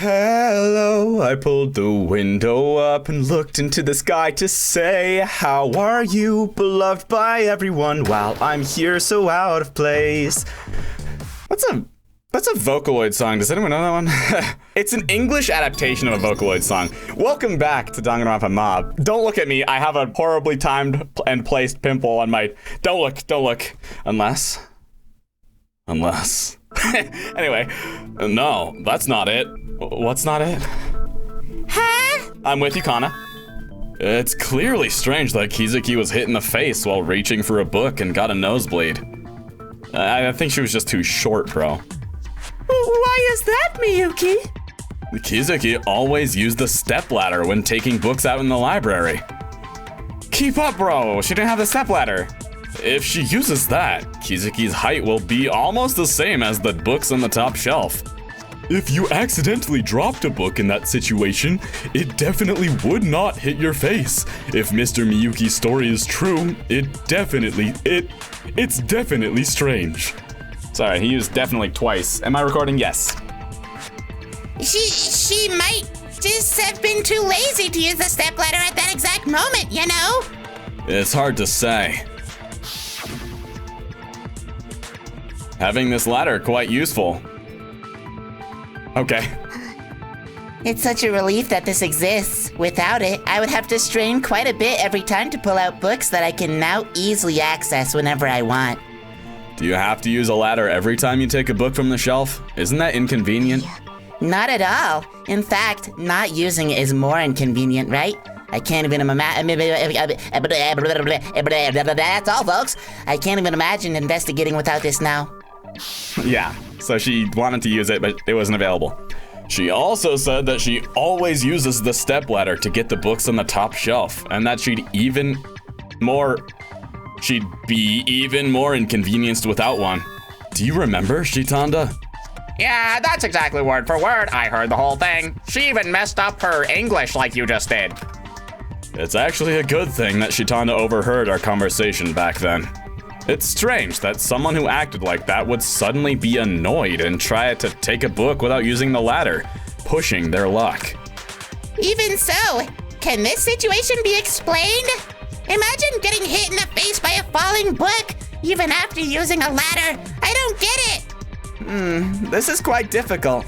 Hello, I pulled the window up and looked into the sky to say, how are you, beloved by everyone, while I'm here so out of place. That's a Vocaloid song. Does anyone know that one? It's an English adaptation of a Vocaloid song. Welcome back to Danganronpa Mauve. Don't look at me. I have a horribly timed and placed pimple on my... Don't look. Unless... Anyway, no, that's not it. What's not it? Huh? I'm with you, Kana. It's clearly strange that Kizuki was hit in the face while reaching for a book and got a nosebleed. I think she was just too short, bro. Why is that, Miyuki? Kizuki always used the stepladder when taking books out in the library. Keep up, bro. She didn't have the stepladder. If she uses that, Kizuki's height will be almost the same as the books on the top shelf. If you accidentally dropped a book in that situation, it definitely would not hit your face. If Mr. Miyuki's story is true, it's definitely strange. Sorry, he used definitely twice. Am I recording? Yes. She might just have been too lazy to use the stepladder at that exact moment, you know? It's hard to say. Having this ladder quite useful. Okay. It's such a relief that this exists. Without it, I would have to strain quite a bit every time to pull out books that I can now easily access whenever I want. Do you have to use a ladder every time you take a book from the shelf? Isn't that inconvenient? Not at all. In fact, not using it is more inconvenient, right? I can't even imagine. That's all, folks. I can't even imagine investigating without this now. Yeah, so she wanted to use it, but it wasn't available. She also said that she always uses the stepladder to get the books on the top shelf, and that she'd be even more inconvenienced without one. Do you remember, Shitanda? Yeah, that's exactly word for word. I heard the whole thing. She even messed up her English like you just did. It's actually a good thing that Shitanda overheard our conversation back then. It's strange that someone who acted like that would suddenly be annoyed and try to take a book without using the ladder, pushing their luck. Even so, can this situation be explained? Imagine getting hit in the face by a falling book, even after using a ladder. I don't get it. This is quite difficult.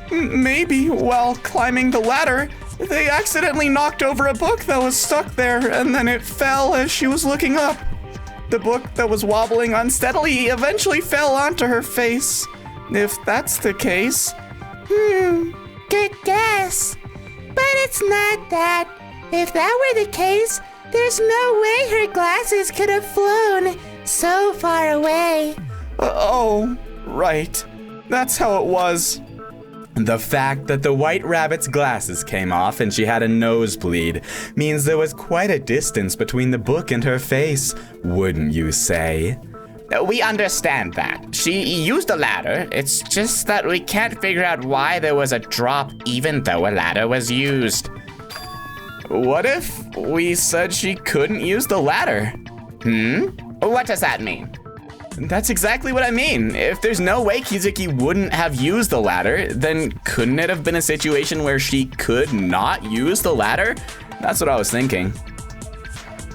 Maybe while climbing the ladder, they accidentally knocked over a book that was stuck there, and then it fell as she was looking up. The book that was wobbling unsteadily eventually fell onto her face. If that's the case... Good guess. But it's not that. If that were the case, there's no way her glasses could have flown so far away. Oh, right. That's how it was. The fact that the White Rabbit's glasses came off and she had a nosebleed means there was quite a distance between the book and her face, wouldn't you say? We understand that. She used a ladder. It's just that we can't figure out why there was a drop even though a ladder was used. What if we said she couldn't use the ladder? What does that mean? That's exactly what I mean. If there's no way Kizuki wouldn't have used the ladder, then couldn't it have been a situation where she could not use the ladder? That's what I was thinking.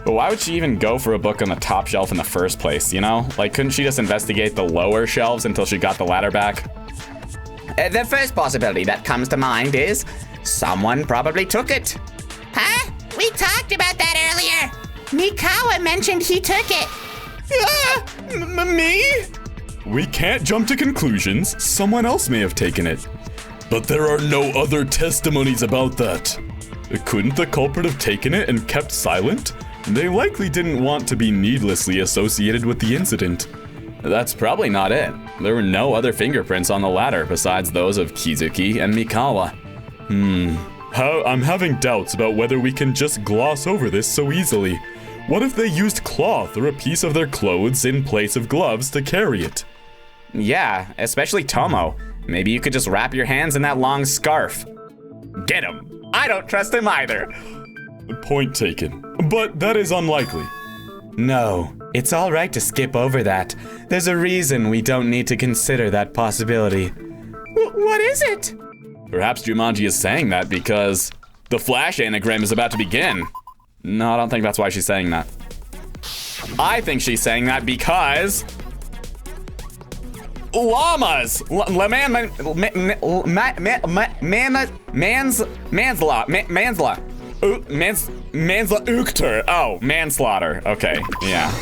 But why would she even go for a book on the top shelf in the first place, you know? Like, couldn't she just investigate the lower shelves until she got the ladder back? The first possibility that comes to mind is someone probably took it. Huh? We talked about that earlier. Mikawa mentioned he took it. Me? We can't jump to conclusions. Someone else may have taken it. But there are no other testimonies about that. Couldn't the culprit have taken it and kept silent? They likely didn't want to be needlessly associated with the incident. That's probably not it. There were no other fingerprints on the ladder besides those of Kizuki and Mikawa. I'm having doubts about whether we can just gloss over this so easily. What if they used cloth or a piece of their clothes in place of gloves to carry it? Yeah, especially Tomo. Maybe you could just wrap your hands in that long scarf. Get him. I don't trust him either. Point taken. But that is unlikely. No, it's all right to skip over that. There's a reason we don't need to consider that possibility. What is it? Perhaps Jumanji is saying that because the Flash anagram is about to begin. No, I don't think that's why she's saying that. I think she's saying that because llamas. Manslaughter. Oh, manslaughter. Okay, yeah.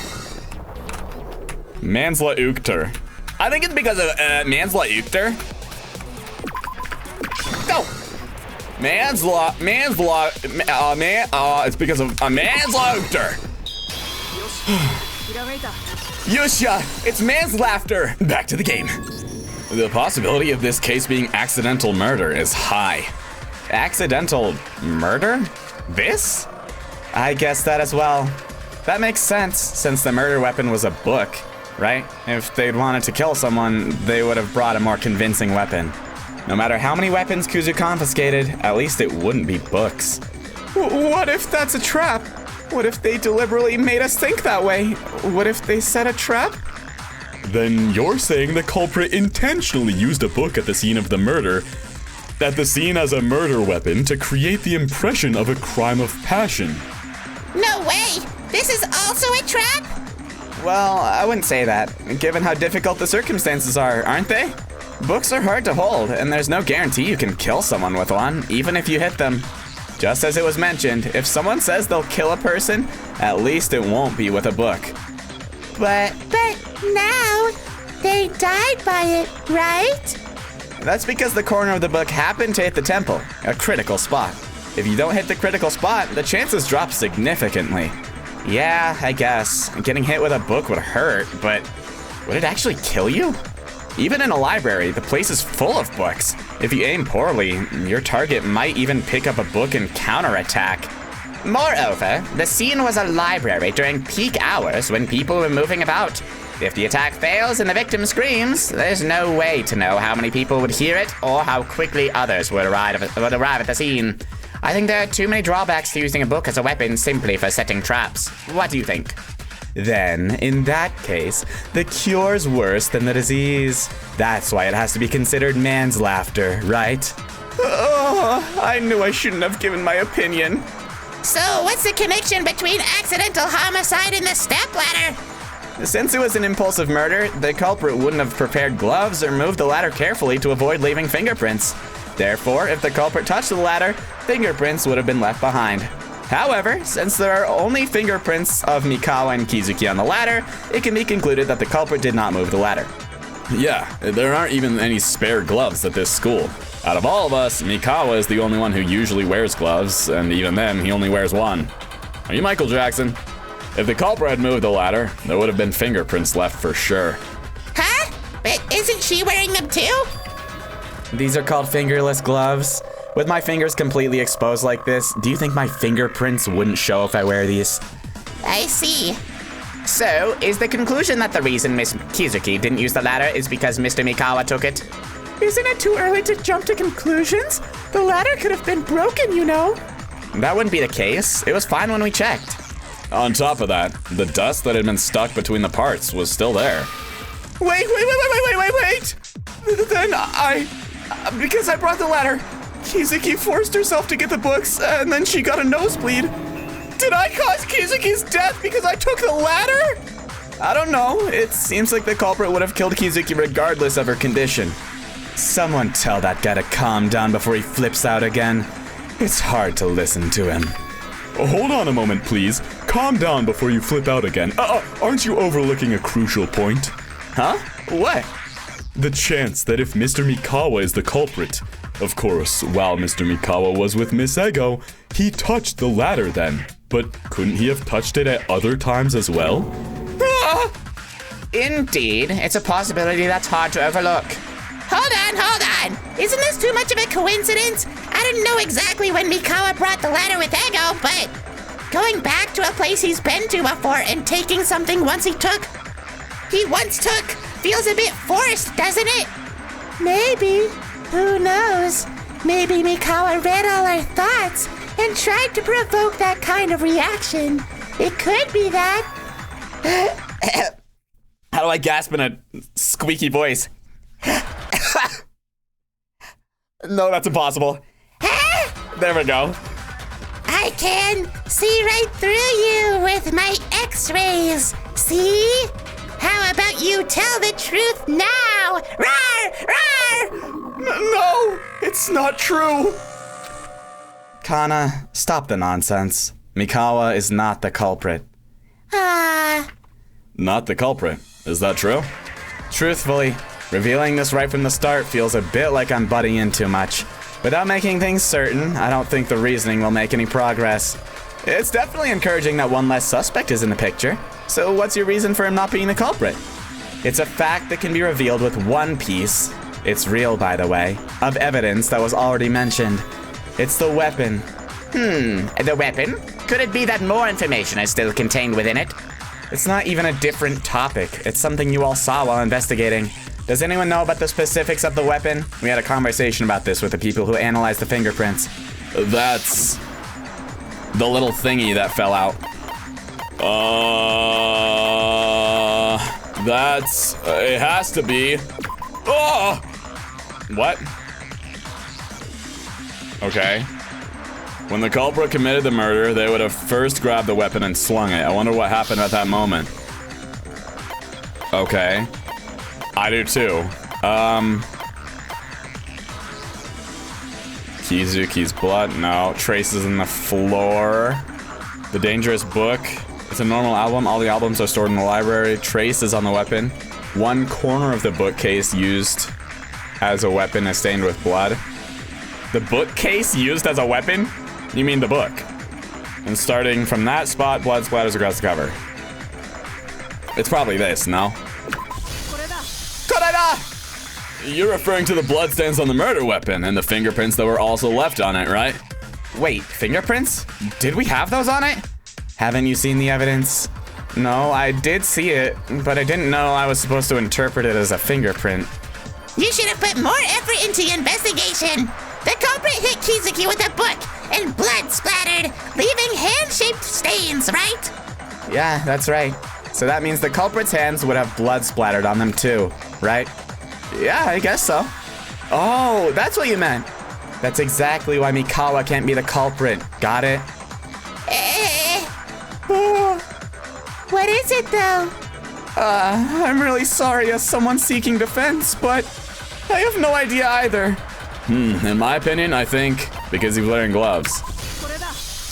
Manslaughter. I think it's because of manslaughter. Go. It's because of manslaughter. Yosha, it's manslaughter. Back to the game. The possibility of this case being accidental murder is high. Accidental murder? This? I guess that as well. That makes sense, since the murder weapon was a book, right? If they'd wanted to kill someone, they would have brought a more convincing weapon. No matter how many weapons Kuzu confiscated, at least it wouldn't be books. What if that's a trap? What if they deliberately made us think that way? What if they set a trap? Then you're saying the culprit intentionally used a book at the scene of the murder, at the scene as a murder weapon to create the impression of a crime of passion. No way! This is also a trap? Well, I wouldn't say that, given how difficult the circumstances are, aren't they? Books are hard to hold, and there's no guarantee you can kill someone with one, even if you hit them. Just as it was mentioned, if someone says they'll kill a person, at least it won't be with a book. But now, they died by it, right? That's because the corner of the book happened to hit the temple, a critical spot. If you don't hit the critical spot, the chances drop significantly. Yeah, I guess. Getting hit with a book would hurt, but would it actually kill you? Even in a library, the place is full of books. If you aim poorly, your target might even pick up a book and counterattack. Moreover, the scene was a library during peak hours when people were moving about. If the attack fails and the victim screams, there's no way to know how many people would hear it or how quickly others would arrive at the scene. I think there are too many drawbacks to using a book as a weapon simply for setting traps. What do you think? Then, in that case, the cure's worse than the disease. That's why it has to be considered manslaughter, right? Oh, I knew I shouldn't have given my opinion. So, what's the connection between accidental homicide and the STEPladder? Since it was an impulsive murder, the culprit wouldn't have prepared gloves or moved the ladder carefully to avoid leaving fingerprints. Therefore, if the culprit touched the ladder, fingerprints would have been left behind. However, since there are only fingerprints of Mikawa and Kizuki on the ladder, it can be concluded that the culprit did not move the ladder. Yeah, there aren't even any spare gloves at this school. Out of all of us, Mikawa is the only one who usually wears gloves, and even then, he only wears one. Are you Michael Jackson? If the culprit had moved the ladder, there would have been fingerprints left for sure. Huh? But isn't she wearing them too? These are called fingerless gloves. With my fingers completely exposed like this, do you think my fingerprints wouldn't show if I wear these? I see. So, is the conclusion that the reason Miss Kizuki didn't use the ladder is because Mr. Mikawa took it? Isn't it too early to jump to conclusions? The ladder could have been broken, you know. That wouldn't be the case. It was fine when we checked. On top of that, the dust that had been stuck between the parts was still there. Wait. Then because I brought the ladder, Kizuki forced herself to get the books, and then she got a nosebleed. Did I cause Kizuki's death because I took the ladder? I don't know. It seems like the culprit would have killed Kizuki regardless of her condition. Someone tell that guy to calm down before he flips out again. It's hard to listen to him. Hold on a moment, please. Calm down before you flip out again. Aren't you overlooking a crucial point? Huh? What? The chance that if Mr. Mikawa is the culprit, of course, while Mr. Mikawa was with Miss Ego, he touched the ladder then. But couldn't he have touched it at other times as well? Indeed, it's a possibility that's hard to overlook. Hold on. Isn't this too much of a coincidence? I didn't know exactly when Mikawa brought the ladder with Ego, but going back to a place he's been to before and taking something once he once took, feels a bit forced, doesn't it? Maybe. Who knows? Maybe Mikawa read all our thoughts and tried to provoke that kind of reaction. It could be that. How do I gasp in a squeaky voice? No, that's impossible. Huh? There we go. I can see right through you with my x-rays. See? How about you tell the truth now? Rawr! Rawr! No, it's not true. Kana, stop the nonsense. Mikawa is not the culprit. Not the culprit. Is that true? Truthfully, revealing this right from the start feels a bit like I'm butting in too much. Without making things certain, I don't think the reasoning will make any progress. It's definitely encouraging that one less suspect is in the picture. So what's your reason for him not being the culprit? It's a fact that can be revealed with one piece, it's real by the way, of evidence that was already mentioned. It's the weapon. The weapon? Could it be that more information is still contained within it? It's not even a different topic. It's something you all saw while investigating. Does anyone know about the specifics of the weapon? We had a conversation about this with the people who analyzed the fingerprints. That's the little thingy that fell out. That's, it has to be. Oh! What? Okay. When the culprit committed the murder, they would have first grabbed the weapon and slung it. I wonder what happened at that moment. Okay. I do too. Kizuki's blood, no. Traces in the floor. The Dangerous Book. It's a normal album. All the albums are stored in the library. Traces on the weapon. One corner of the bookcase used as a weapon is stained with blood. The bookcase used as a weapon? You mean the book? And starting from that spot, blood splatters across the cover. It's probably this, no? You're referring to the bloodstains on the murder weapon and the fingerprints that were also left on it, right? Wait, fingerprints? Did we have those on it? Haven't you seen the evidence? No, I did see it, but I didn't know I was supposed to interpret it as a fingerprint. You should have put more effort into your investigation. The culprit hit Kizuki with a book, and blood splattered, leaving hand-shaped stains, right? Yeah, that's right. So that means the culprit's hands would have blood splattered on them too, right? Yeah, I guess so. Oh, that's what you meant. That's exactly why Mikawa can't be the culprit. Got it? What is it, though? I'm really sorry as someone seeking defense, but I have no idea either. In my opinion, I think because he was wearing gloves.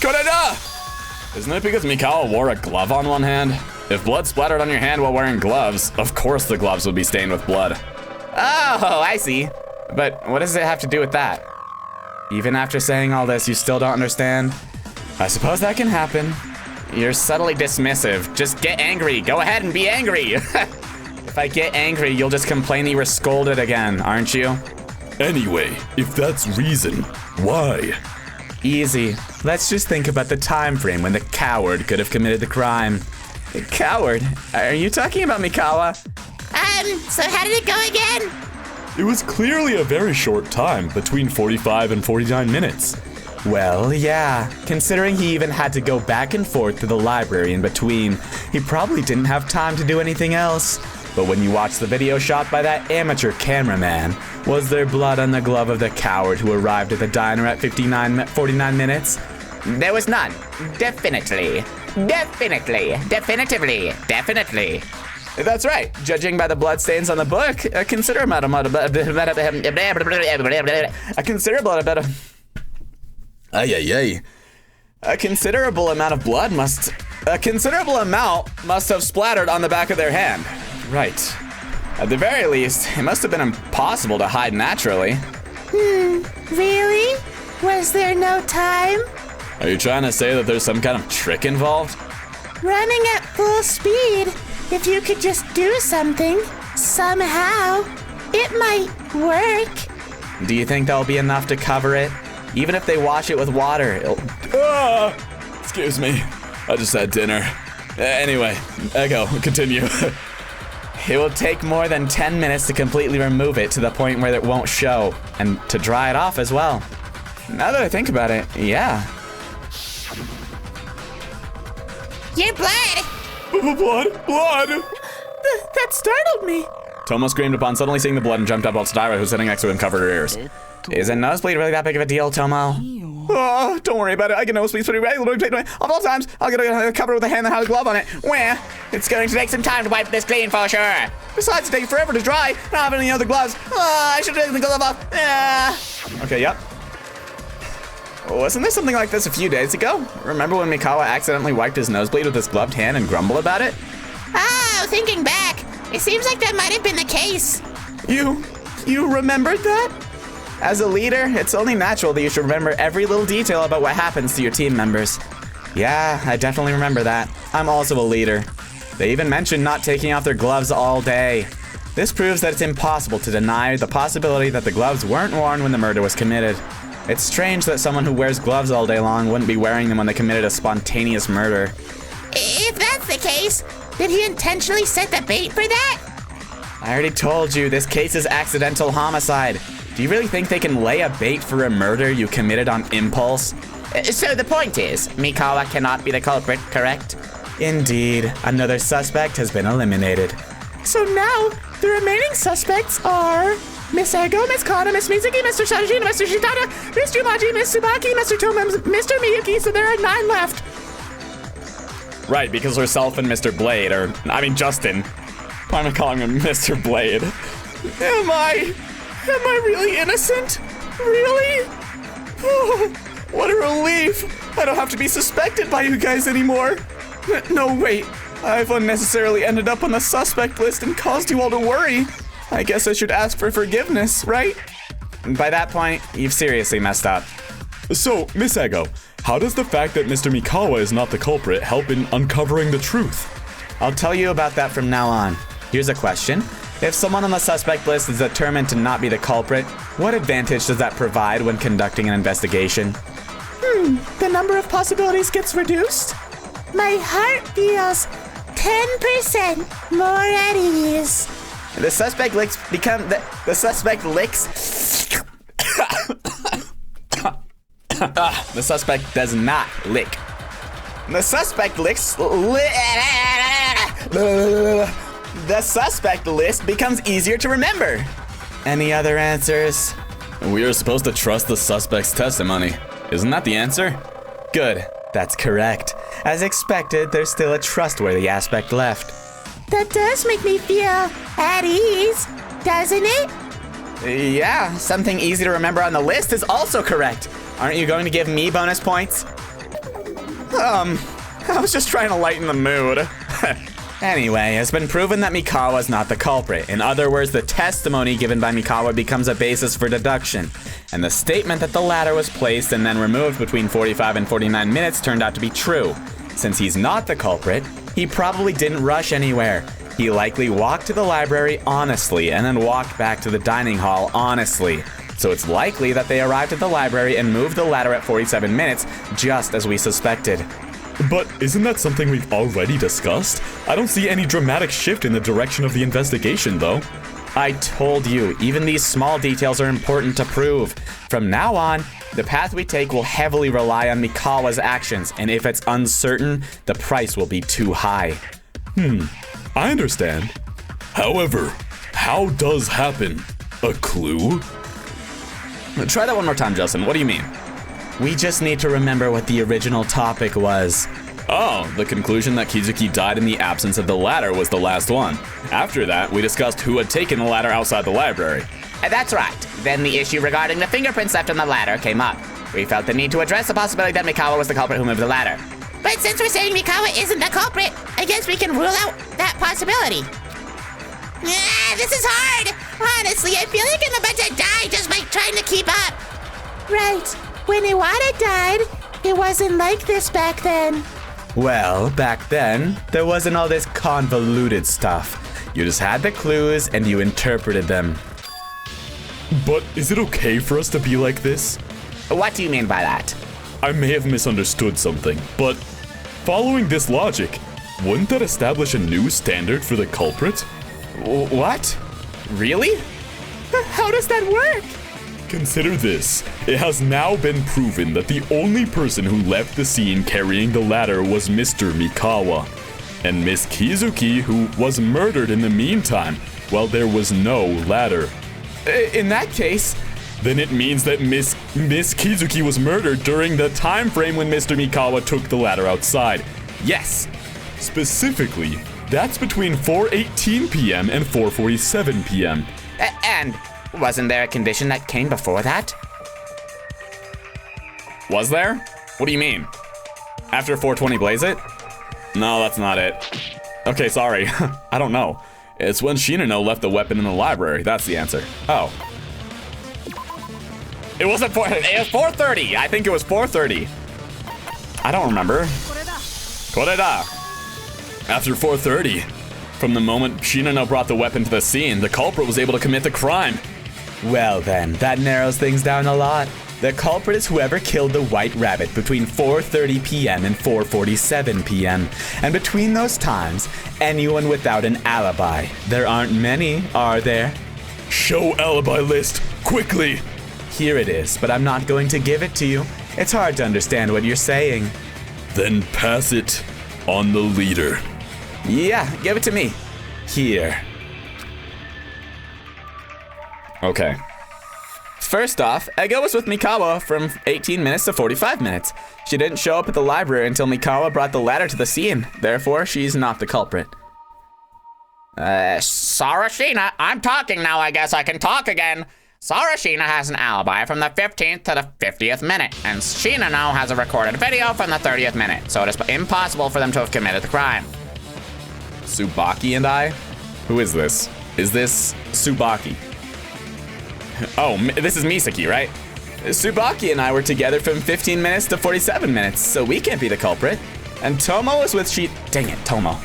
Koreda! Isn't it because Mikawa wore a glove on one hand? If blood splattered on your hand while wearing gloves, of course the gloves would be stained with blood. Oh, I see. But what does it have to do with that? Even after saying all this, you still don't understand? I suppose that can happen. You're subtly dismissive. Just get angry. Go ahead and be angry. If I get angry, you'll just complain you were scolded again, aren't you? Anyway, if that's reason, why? Easy. Let's just think about the time frame when the coward could have committed the crime. The coward? Are you talking about Mikawa? So how did it go again? It was clearly a very short time, between 45 and 49 minutes. Well, yeah. Considering he even had to go back and forth to the library in between, he probably didn't have time to do anything else. But when you watch the video shot by that amateur cameraman, was there blood on the glove of the coward who arrived at the diner at 49 minutes? There was none. Definitely. Definitively. That's right. Judging by the bloodstains on the book, a considerable amount of blood must have splattered on the back of their hand. Right. At the very least, it must have been impossible to hide naturally. Really? Was there no time? Are you trying to say that there's some kind of trick involved? Running at full speed. If you could just do something, somehow, it might work. Do you think that'll be enough to cover it? Even if they wash it with water, it'll... Excuse me. I just had dinner. Anyway, Echo, continue. It will take more than 10 minutes to completely remove it to the point where it won't show, and to dry it off as well. Now that I think about it, yeah. Your blood! Blood! That startled me. Tomo screamed upon suddenly seeing the blood and jumped up while Stira, who was sitting next to him, covered her ears. Is a nosebleed really that big of a deal, Tomo? Oh, don't worry about it. I get nosebleeds pretty regularly. Of all times, I'll get a cover with a hand that has a glove on it. Where? It's going to take some time to wipe this clean for sure. Besides, it takes forever to dry. I don't have any other gloves. I should have taken the glove off. Okay, yep. Wasn't there something like this a few days ago? Remember when Mikawa accidentally wiped his nosebleed with his gloved hand and grumbled about it? Oh, thinking back, it seems like that might have been the case. You remembered that? As a leader, it's only natural that you should remember every little detail about what happens to your team members. Yeah, I definitely remember that. I'm also a leader. They even mentioned not taking off their gloves all day. This proves that it's impossible to deny the possibility that the gloves weren't worn when the murder was committed. It's strange that someone who wears gloves all day long wouldn't be wearing them when they committed a spontaneous murder. If that's the case, did he intentionally set the bait for that? I already told you, this case is accidental homicide. Do you really think they can lay a bait for a murder you committed on impulse? So the point is, Mikawa cannot be the culprit, correct? Indeed, another suspect has been eliminated. So now, the remaining suspects are Miss Ego, Miss Kana, Miss Mizuki, Mr. Shajin, Mr. Shitata, Mr. Maji, Miss Tsubaki, Mr. Toma, Mr. Miyuki, so there are 9 left. Right, because herself and Mr. Blade, Justin. Why am I calling him Mr. Blade? Am I really innocent? Really? Oh, what a relief. I don't have to be suspected by you guys anymore. No, wait. I've unnecessarily ended up on the suspect list and caused you all to worry. I guess I should ask for forgiveness, right? By that point, you've seriously messed up. So, Miss Ego, how does the fact that Mr. Mikawa is not the culprit help in uncovering the truth? I'll tell you about that from now on. Here's a question. If someone on the suspect list is determined to not be the culprit, what advantage does that provide when conducting an investigation? The number of possibilities gets reduced? My heart feels 10% more at ease. The suspect licks become the suspect licks. The suspect does not lick. The suspect licks. The suspect list becomes easier to remember. Any other answers? We are supposed to trust the suspect's testimony. Isn't that the answer? Good. That's correct. As expected, there's still a trustworthy aspect left. That does make me feel at ease, doesn't it? Yeah, something easy to remember on the list is also correct. Aren't you going to give me bonus points? I was just trying to lighten the mood. Anyway, it's been proven that Mikawa's not the culprit. In other words, the testimony given by Mikawa becomes a basis for deduction. And the statement that the ladder was placed and then removed between 45 and 49 minutes turned out to be true. Since he's not the culprit, he probably didn't rush anywhere. He likely walked to the library honestly and then walked back to the dining hall honestly. So it's likely that they arrived at the library and moved the ladder at 47 minutes, just as we suspected. But isn't that something we've already discussed? I don't see any dramatic shift in the direction of the investigation, though. I told you, even these small details are important to prove. From now on, the path we take will heavily rely on Mikawa's actions, and if it's uncertain, the price will be too high. I understand. However, how does happen? A clue? Try that one more time, Justin. What do you mean? We just need to remember what the original topic was. Oh, the conclusion that Kizuki died in the absence of the ladder was the last one. After that, we discussed who had taken the ladder outside the library. That's right. Then the issue regarding the fingerprints left on the ladder came up. We felt the need to address the possibility that Mikawa was the culprit who moved the ladder. But since we're saying Mikawa isn't the culprit, I guess we can rule out that possibility. This is hard. Honestly, I feel like I'm about to die just by trying to keep up. Right. When Iwata died, it wasn't like this back then. Well, back then, there wasn't all this convoluted stuff. You just had the clues and you interpreted them. But is it okay for us to be like this? What do you mean by that? I may have misunderstood something, but following this logic, wouldn't that establish a new standard for the culprit? What? Really? How does that work? Consider this. It has now been proven that the only person who left the scene carrying the ladder was Mr. Mikawa. And Miss Kizuki, who was murdered in the meantime, while there was no ladder. In that case, then it means that Miss Kizuki was murdered during the time frame when Mr. Mikawa took the ladder outside. Yes, specifically, that's between 4:18 p.m. and 4:47 p.m. And wasn't there a condition that came before that? Was there? What do you mean? After 4:20 blaze it? No, that's not it. Okay, sorry. I don't know. It's when Shinano left the weapon in the library. That's the answer. Oh. It wasn't it was 4:30. I think it was 4:30. I don't remember. Koreda. After 4:30, from the moment Shinano brought the weapon to the scene, the culprit was able to commit the crime. Well then, that narrows things down a lot. The culprit is whoever killed the white rabbit between 4:30 p.m. and 4:47 p.m. And between those times, anyone without an alibi. There aren't many, are there? Show alibi list, quickly! Here it is, but I'm not going to give it to you. It's hard to understand what you're saying. Then pass it on the leader. Yeah, give it to me. Here. Okay. First off, Ego was with Mikawa from 18 minutes to 45 minutes. She didn't show up at the library until Mikawa brought the ladder to the scene. Therefore, she's not the culprit. Sarashina, I'm talking now. I guess I can talk again. Sarashina has an alibi from the 15th to the 50th minute, and Shinano has a recorded video from the 30th minute, so it is impossible for them to have committed the crime. Tsubaki and I? Who is this? Is this Tsubaki? Oh, this is Misaki, right? Tsubaki and I were together from 15 minutes to 47 minutes, so we can't be the culprit. And Tomo was with Dang it, Tomo.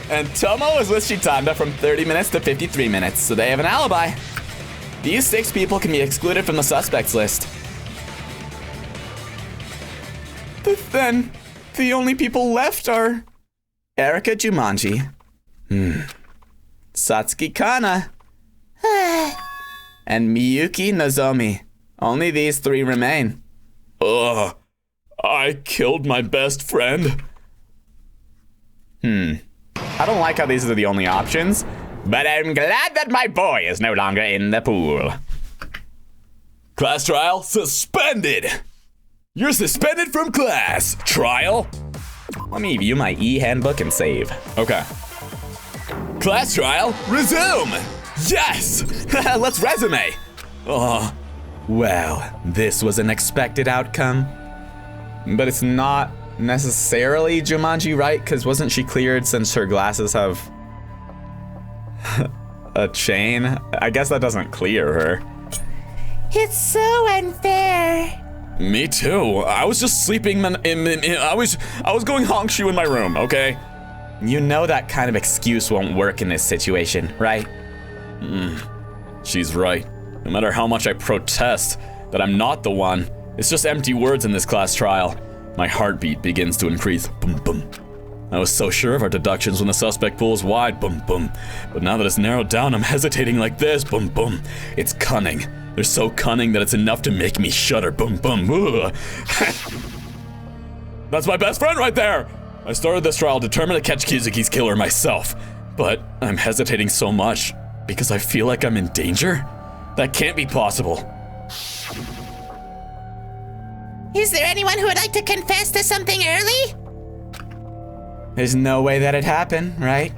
And Tomo was with Shitanda from 30 minutes to 53 minutes, so they have an alibi. These 6 people can be excluded from the suspects list. But then, the only people left are Erika Jumanji, Satsuki Kana, and Miyuki Nozomi. Only these 3 remain. Ugh, I killed my best friend. I don't like how these are the only options. But I'm glad that my boy is no longer in the pool. Class trial suspended. You're suspended from class. Trial? Let me view my e-handbook and save. Okay. Class trial, resume. Yes! Let's resume. Oh, well, this was an expected outcome. But it's not necessarily Jumanji, right? Because wasn't she cleared since her glasses have a chain? I guess that doesn't clear her. It's so unfair. Me too. I was just sleeping I was going honkshu in my room, okay? You know that kind of excuse won't work in this situation, right? She's right. No matter how much I protest that I'm not the one, it's just empty words in this class trial. My heartbeat begins to increase. Boom, boom. I was so sure of our deductions when the suspect pool is wide. Boom, boom. But now that it's narrowed down, I'm hesitating like this. Boom, boom. It's cunning. They're so cunning that it's enough to make me shudder. Boom, boom. That's my best friend right there. I started this trial determined to catch Kizuki's killer myself. But I'm hesitating so much because I feel like I'm in danger. That can't be possible. Is there anyone who would like to confess to something early? There's no way that'd happen, right?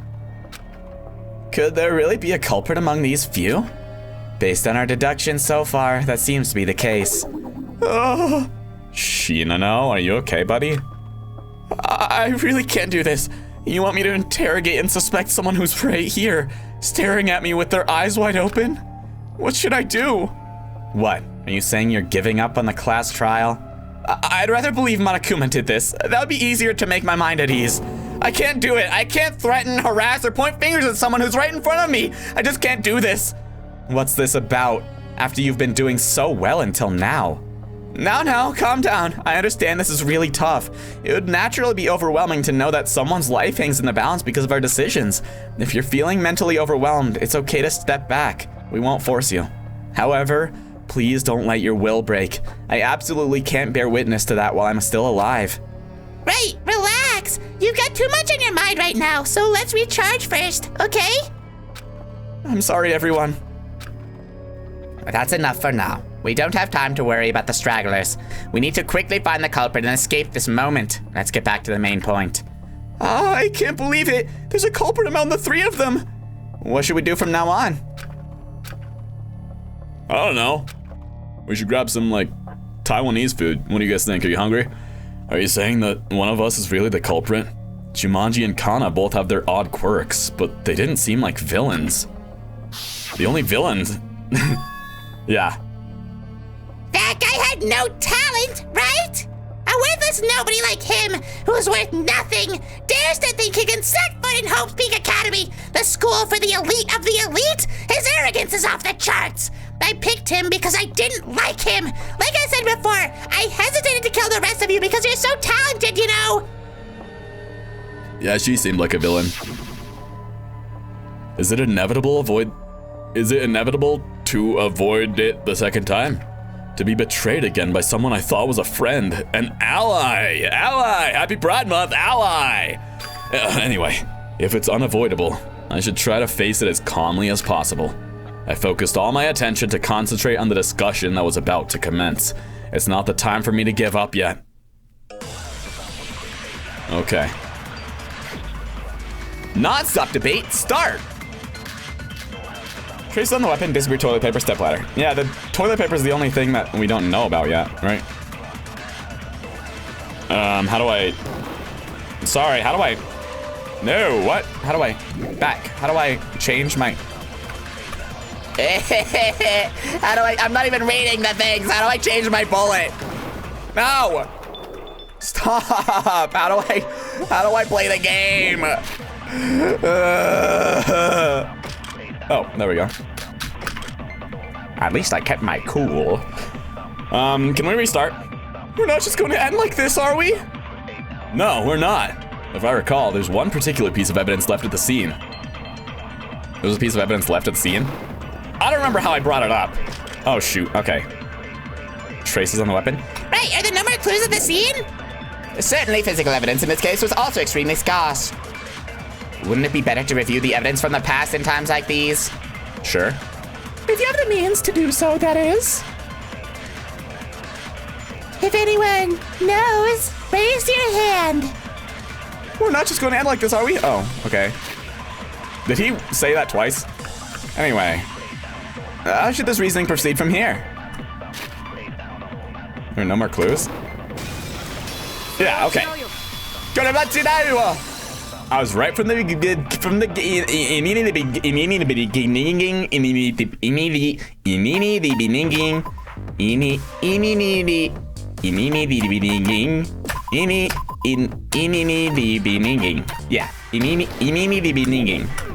Could there really be a culprit among these few? Based on our deductions so far, that seems to be the case. Oh. Shinano, are you okay, buddy? I really can't do this. You want me to interrogate and suspect someone who's right here, staring at me with their eyes wide open? What should I do? What? Are you saying you're giving up on the class trial? I'd rather believe Monokuma did this. That would be easier to make my mind at ease. I can't do it. I can't threaten, harass, or point fingers at someone who's right in front of me. I just can't do this. What's this about? After you've been doing so well until now. Now, calm down. I understand this is really tough. It would naturally be overwhelming to know that someone's life hangs in the balance because of our decisions. If you're feeling mentally overwhelmed, it's okay to step back. We won't force you. However, please don't let your will break. I absolutely can't bear witness to that while I'm still alive. Right, relax. You've got too much on your mind right now, so let's recharge first, okay? I'm sorry, everyone. That's enough for now. We don't have time to worry about the stragglers. We need to quickly find the culprit and escape this moment. Let's get back to the main point. Oh, I can't believe it. There's a culprit among the three of them. What should we do from now on? I don't know. We should grab some, like, Taiwanese food. What do you guys think? Are you hungry? Are you saying that one of us is really the culprit? Jumanji and Kana both have their odd quirks, but they didn't seem like villains. The only villains... Yeah. That guy had no talent, right? A worthless nobody like him, who's worth nothing, dares to think he can set foot in Hope's Peak Academy, the school for the elite of the elite? His arrogance is off the charts. I picked him because I didn't like him. Like I said before, I hesitated to kill the rest of you because you're so talented, you know? Yeah, she seemed like a villain. Is it inevitable to avoid it the second time? To be betrayed again by someone I thought was a friend, an ally, happy Pride Month, ally. Anyway, if it's unavoidable, I should try to face it as calmly as possible. I focused all my attention to concentrate on the discussion that was about to commence. It's not the time for me to give up yet. Okay. Non-stop debate, start! Trace on the weapon, disappear toilet paper, stepladder. Yeah, the toilet paper is the only thing that we don't know about yet, right? How do I... Sorry, how do I... No, what? How do I... Back. How do I change my... How do I... I'm not even reading the things. How do I change my bullet? No! Stop! How do I play the game? Oh, there we go. At least I kept my cool. Can we restart? We're not just going to end like this, are we? No, we're not. If I recall, there's one particular piece of evidence left at the scene. There's a piece of evidence left at the scene? I don't remember how I brought it up. Oh, shoot. Okay. Traces on the weapon? Right, are there no more clues at the scene? Certainly physical evidence in this case was also extremely scarce. Wouldn't it be better to review the evidence from the past in times like these? Sure. If you have the means to do so, that is. If anyone knows, raise your hand. We're not just going to end like this, are we? Oh, okay. Did he say that twice? Anyway. How should this reasoning proceed from here? There are no more clues? Yeah, okay. I was right from the beginning. Yeah.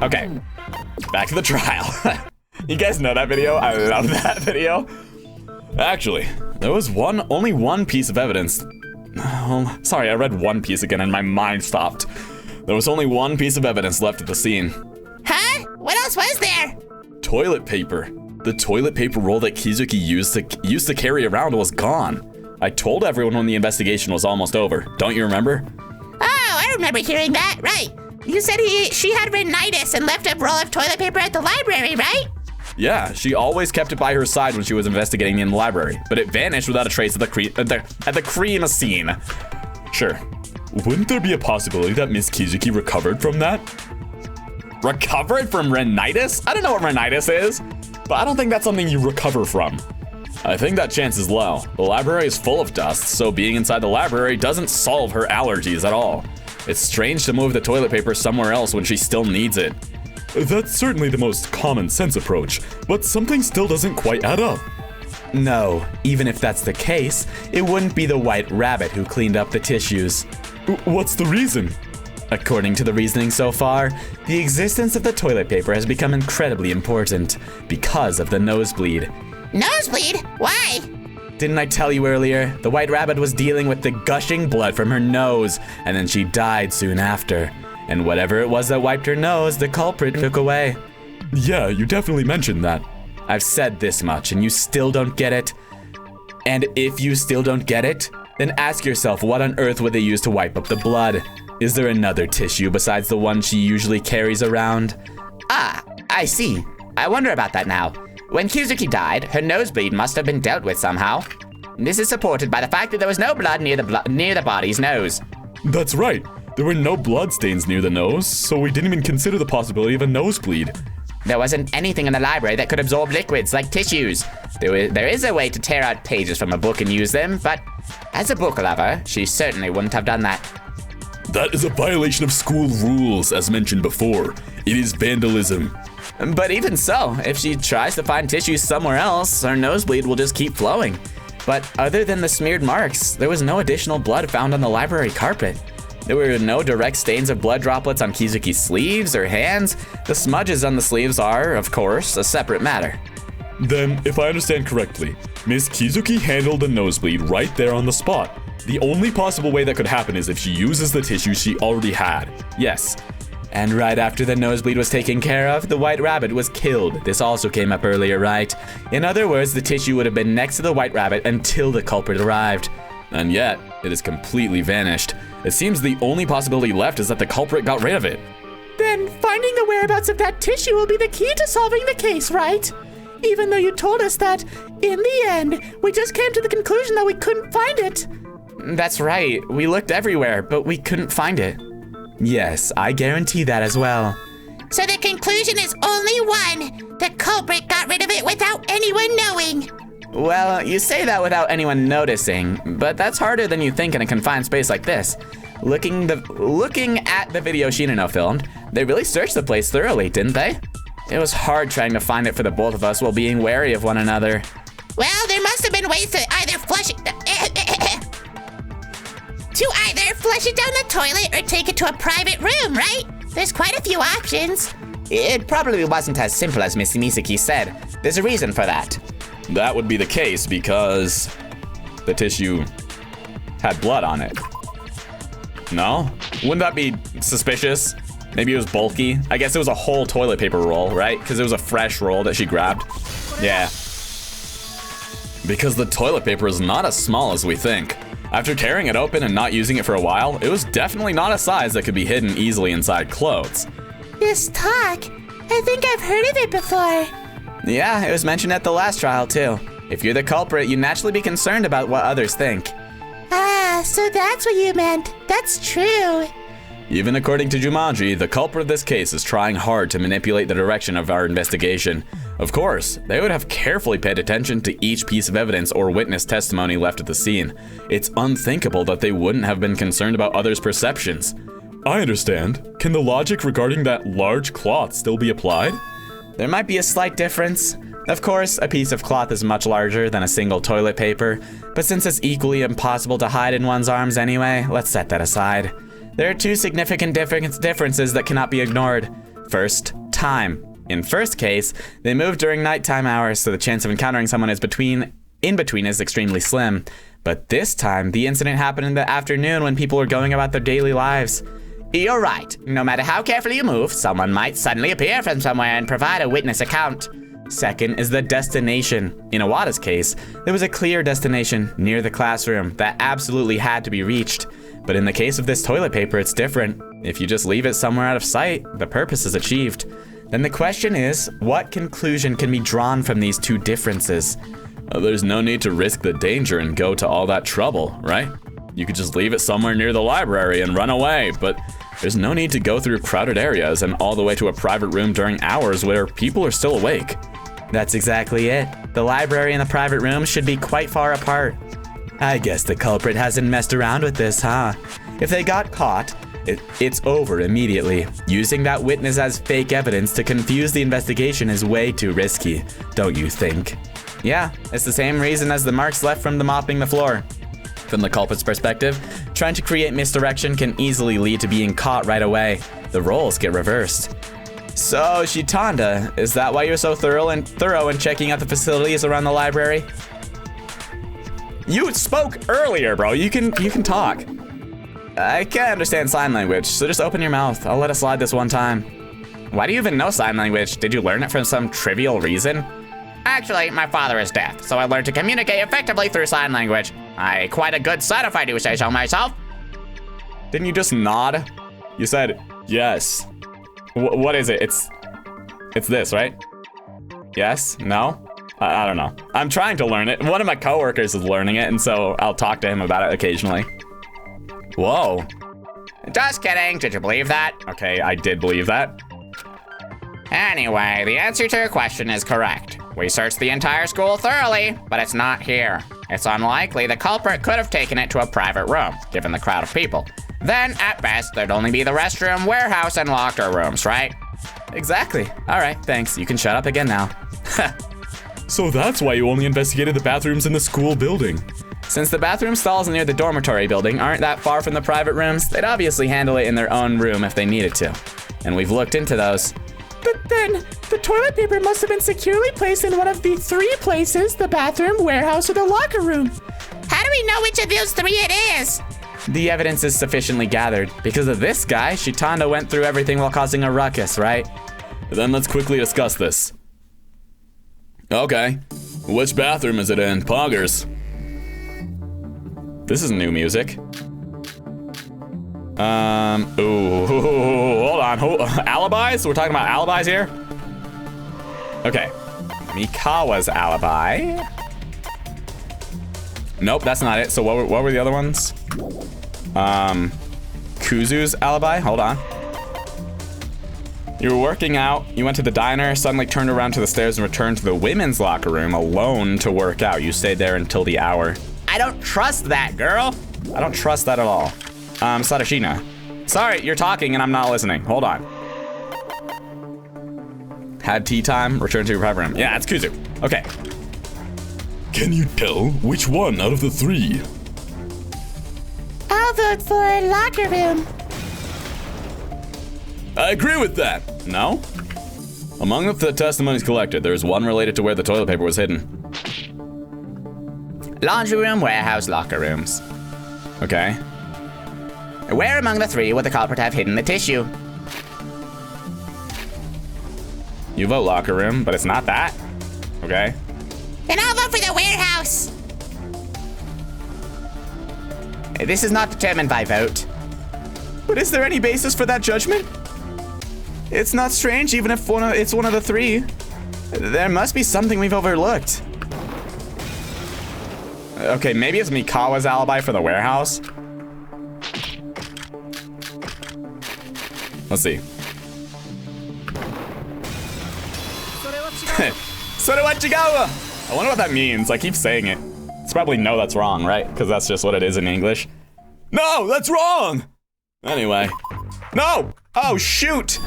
Okay. Back to the trial. You guys know that video? I love that video. Actually, there was only one piece of evidence. Oh, sorry, I read One Piece again and my mind stopped. There was only one piece of evidence left at the scene. Huh? What else was there? Toilet paper. The toilet paper roll that Kizuki used to carry around was gone. I told everyone when the investigation was almost over. Don't you remember? Oh, I remember hearing that. Right. You said she had rhinitis and left a roll of toilet paper at the library, right? Yeah, she always kept it by her side when she was investigating in the library, but it vanished without a trace at the crime scene. Sure. Wouldn't there be a possibility that Miss Kizuki recovered from that? Recovered from rhinitis? I don't know what rhinitis is, but I don't think that's something you recover from. I think that chance is low. The library is full of dust, so being inside the library doesn't solve her allergies at all. It's strange to move the toilet paper somewhere else when she still needs it. That's certainly the most common sense approach, but something still doesn't quite add up. No, even if that's the case, it wouldn't be the White Rabbit who cleaned up the tissues. What's the reason? According to the reasoning so far, the existence of the toilet paper has become incredibly important because of the nosebleed. Nosebleed? Why? Didn't I tell you earlier? The White Rabbit was dealing with the gushing blood from her nose, and then she died soon after. And whatever it was that wiped her nose, the culprit took away. Yeah, you definitely mentioned that. I've said this much, and you still don't get it? And if you still don't get it, then ask yourself what on earth would they use to wipe up the blood? Is there another tissue besides the one she usually carries around? Ah, I see. I wonder about that now. When Kizuki died, her nosebleed must have been dealt with somehow. This is supported by the fact that there was no blood near the body's nose. That's right. There were no blood stains near the nose, so we didn't even consider the possibility of a nosebleed. There wasn't anything in the library that could absorb liquids like tissues. There is a way to tear out pages from a book and use them, but as a book lover, she certainly wouldn't have done that. That is a violation of school rules, as mentioned before. It is vandalism. But even so, if she tries to find tissues somewhere else, her nosebleed will just keep flowing. But other than the smeared marks, there was no additional blood found on the library carpet. There were no direct stains of blood droplets on Kizuki's sleeves or hands. The smudges on the sleeves are, of course, a separate matter. Then, if I understand correctly, Miss Kizuki handled the nosebleed right there on the spot. The only possible way that could happen is if she uses the tissue she already had. Yes. And right after the nosebleed was taken care of, the white rabbit was killed. This also came up earlier, right? In other words, the tissue would have been next to the white rabbit until the culprit arrived. And yet, it has completely vanished. It seems the only possibility left is that the culprit got rid of it. Then finding the whereabouts of that tissue will be the key to solving the case, right? Even though you told us that, in the end, we just came to the conclusion that we couldn't find it. That's right. We looked everywhere, but we couldn't find it. Yes, I guarantee that as well. So the conclusion is only one. The culprit got rid of it without anyone knowing. Well, you say that without anyone noticing, but that's harder than you think in a confined space like this. Looking at the video Shinano filmed, they really searched the place thoroughly, didn't they? It was hard trying to find it for the both of us while being wary of one another. Well, there must have been ways to either flush it down the toilet or take it to a private room, right? There's quite a few options. It probably wasn't as simple as Miss Misaki said. There's a reason for that. That would be the case because the tissue had blood on it. No? Wouldn't that be suspicious? Maybe it was bulky. I guess it was a whole toilet paper roll, right? Because it was a fresh roll that she grabbed. Yeah. Because the toilet paper is not as small as we think. After tearing it open and not using it for a while, it was definitely not a size that could be hidden easily inside clothes. This talk, I think I've heard of it before. Yeah, it was mentioned at the last trial too. If you're the culprit, you'd naturally be concerned about what others think. Ah, so that's what you meant. That's true. Even according to Jumanji, the culprit of this case is trying hard to manipulate the direction of our investigation. Of course, they would have carefully paid attention to each piece of evidence or witness testimony left at the scene. It's unthinkable that they wouldn't have been concerned about others' perceptions. I understand. Can the logic regarding that large cloth still be applied? There might be a slight difference. Of course, a piece of cloth is much larger than a single toilet paper, but since it's equally impossible to hide in one's arms anyway, let's set that aside. There are two significant differences that cannot be ignored. First, time. In first case, they moved during nighttime hours, so the chance of encountering someone in between is extremely slim. But this time, the incident happened in the afternoon when people were going about their daily lives. You're right. No matter how carefully you move, someone might suddenly appear from somewhere and provide a witness account. Second is the destination. In Iwata's case, there was a clear destination near the classroom that absolutely had to be reached. But in the case of this toilet paper, it's different. If you just leave it somewhere out of sight, the purpose is achieved. Then the question is, what conclusion can be drawn from these two differences? There's no need to risk the danger and go to all that trouble, right? You could just leave it somewhere near the library and run away, but there's no need to go through crowded areas and all the way to a private room during hours where people are still awake. That's exactly it. The library and the private room should be quite far apart. I guess the culprit hasn't messed around with this, huh? If they got caught, it's over immediately. Using that witness as fake evidence to confuse the investigation is way too risky, don't you think? Yeah, it's the same reason as the marks left from the mopping the floor. From the culprit's perspective, trying to create misdirection can easily lead to being caught right away. The roles get reversed. So, Shitanda, is that why you're so thorough in checking out the facilities around the library? You spoke earlier, bro. You can talk. I can't understand sign language, so just open your mouth. I'll let it slide this one time. Why do you even know sign language? Did you learn it for some trivial reason? Actually, my father is deaf, so I learned to communicate effectively through sign language. Quite a good son if I do say so myself. Didn't you just nod? You said yes. What is it? It's this, right? Yes? No? I don't know. I'm trying to learn it. One of my coworkers is learning it, and so I'll talk to him about it occasionally. Whoa. Just kidding. Did you believe that? Okay, I did believe that. Anyway, the answer to your question is correct. We searched the entire school thoroughly, but it's not here. It's unlikely the culprit could have taken it to a private room, given the crowd of people. Then, at best, there'd only be the restroom, warehouse, and locker rooms, right? Exactly. All right, thanks. You can shut up again now. So that's why you only investigated the bathrooms in the school building. Since the bathroom stalls near the dormitory building aren't that far from the private rooms, they'd obviously handle it in their own room if they needed to. And we've looked into those. But then, the toilet paper must have been securely placed in one of the 3 places, the bathroom, warehouse, or the locker room. How do we know which of those 3 it is? The evidence is sufficiently gathered. Because of this guy, Shitanda went through everything while causing a ruckus, right? Then let's quickly discuss this. Okay. Which bathroom is it in? Poggers. This is new music. Ooh, hold on. Alibis? We're talking about alibis here? Okay. Mikawa's alibi. Nope, that's not it. So what were the other ones? Kuzu's alibi? Hold on. You were working out, you went to the diner, suddenly turned around to the stairs and returned to the women's locker room alone to work out. You stayed there until the hour. I don't trust that, girl. I don't trust that at all. Sadashina. Sorry, you're talking and I'm not listening. Hold on. Had tea time, returned to your private room. Yeah, it's Kuzu. Okay. Can you tell which one out of the 3? I'll vote for locker room. I agree with that. No? Among the testimonies collected, there is one related to where the toilet paper was hidden. Laundry room, warehouse, locker rooms. Okay. Where among the 3 would the culprit have hidden the tissue? You vote locker room, but it's not that. Okay. Then I'll vote for the warehouse. This is not determined by vote. But is there any basis for that judgment? It's not strange, even if it's one of the 3. There must be something we've overlooked. Okay, maybe it's Mikawa's alibi for the warehouse. Let's see. Sorewachigawa! I wonder what that means. I keep saying it. It's probably no, that's wrong, right? Because that's just what it is in English. No, that's wrong! Anyway. No! Oh, shoot!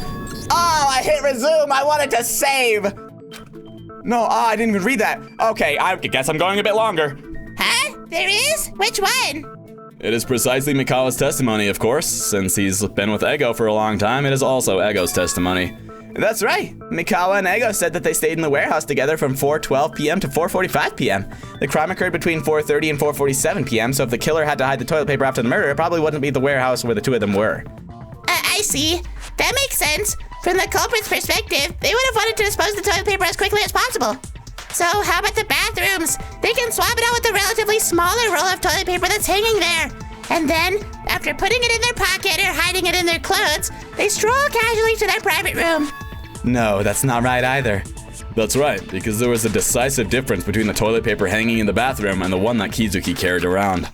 Oh, I hit resume. I wanted to save. No, I didn't even read that. Okay, I guess I'm going a bit longer. Huh? There is? Which one? It is precisely Mikawa's testimony, of course. Since he's been with Ego for a long time, it is also Ego's testimony. That's right. Mikawa and Ego said that they stayed in the warehouse together from 4:12 p.m. to 4:45 p.m. The crime occurred between 4:30 and 4:47 p.m., so if the killer had to hide the toilet paper after the murder, it probably wouldn't be the warehouse where the 2 of them were. I see. That makes sense. From the culprit's perspective, they would have wanted to dispose of the toilet paper as quickly as possible. So how about the bathrooms? They can swap it out with the relatively smaller roll of toilet paper that's hanging there. And then, after putting it in their pocket or hiding it in their clothes, they stroll casually to their private room. No, that's not right either. That's right, because there was a decisive difference between the toilet paper hanging in the bathroom and the one that Kizuki carried around.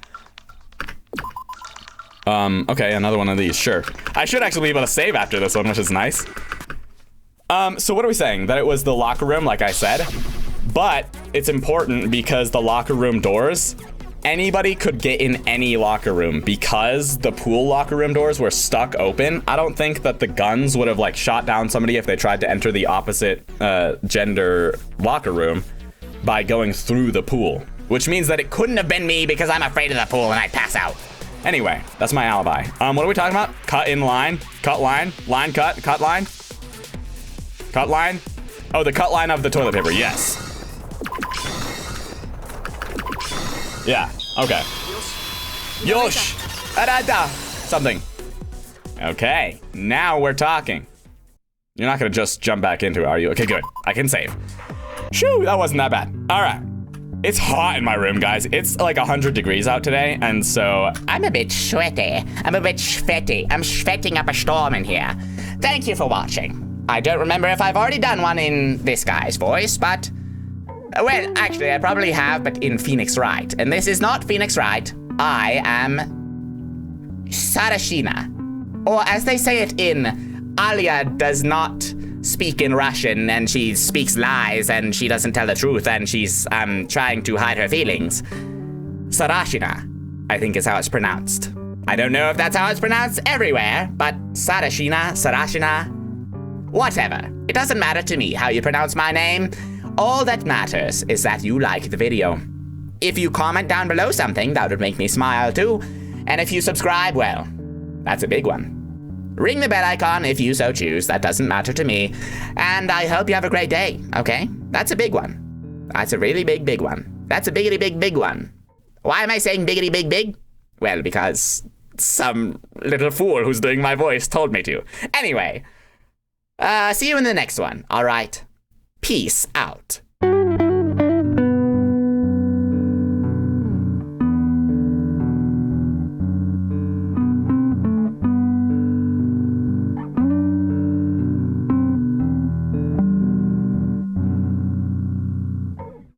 Okay, another one of these, sure. I should actually be able to save after this one, which is nice. So what are we saying? That it was the locker room, like I said? But it's important because the locker room doors, anybody could get in any locker room. Because the pool locker room doors were stuck open, I don't think that the guns would have like shot down somebody if they tried to enter the opposite gender locker room by going through the pool. Which means that it couldn't have been me because I'm afraid of the pool and I'd pass out. Anyway, that's my alibi. What are we talking about? Cut in line, cut line, line cut, cut line? Cut line? Oh, the cut line of the toilet paper, yes. Yeah, okay. Yosh! Arada! Something. Okay, now we're talking. You're not gonna just jump back into it, are you? Okay, good. I can save. Shoo, that wasn't that bad. All right. It's hot in my room, guys. It's like 100 degrees out today, and so I'm a bit sweaty. I'm a bit sweaty. I'm sweating up a storm in here. Thank you for watching. I don't remember if I've already done one in this guy's voice, but Well, actually, I probably have, but in Phoenix Wright. And this is not Phoenix Wright. I am Sarashina. Or as they say it in Alia does not speak in Russian, and she speaks lies, and she doesn't tell the truth, and she's trying to hide her feelings. Sarashina, I think is how it's pronounced. I don't know if that's how it's pronounced everywhere, but Sarashina, Sarashina, whatever. It doesn't matter to me how you pronounce my name. All that matters is that you like the video. If you comment down below something, that would make me smile too. And if you subscribe, well, that's a big one. Ring the bell icon if you so choose. That doesn't matter to me. And I hope you have a great day, okay? That's a big one. That's a really big, big one. That's a biggity big, big one. Why am I saying biggity big, big? Well, because some little fool who's doing my voice told me to. Anyway, see you in the next one, all right? Peace out.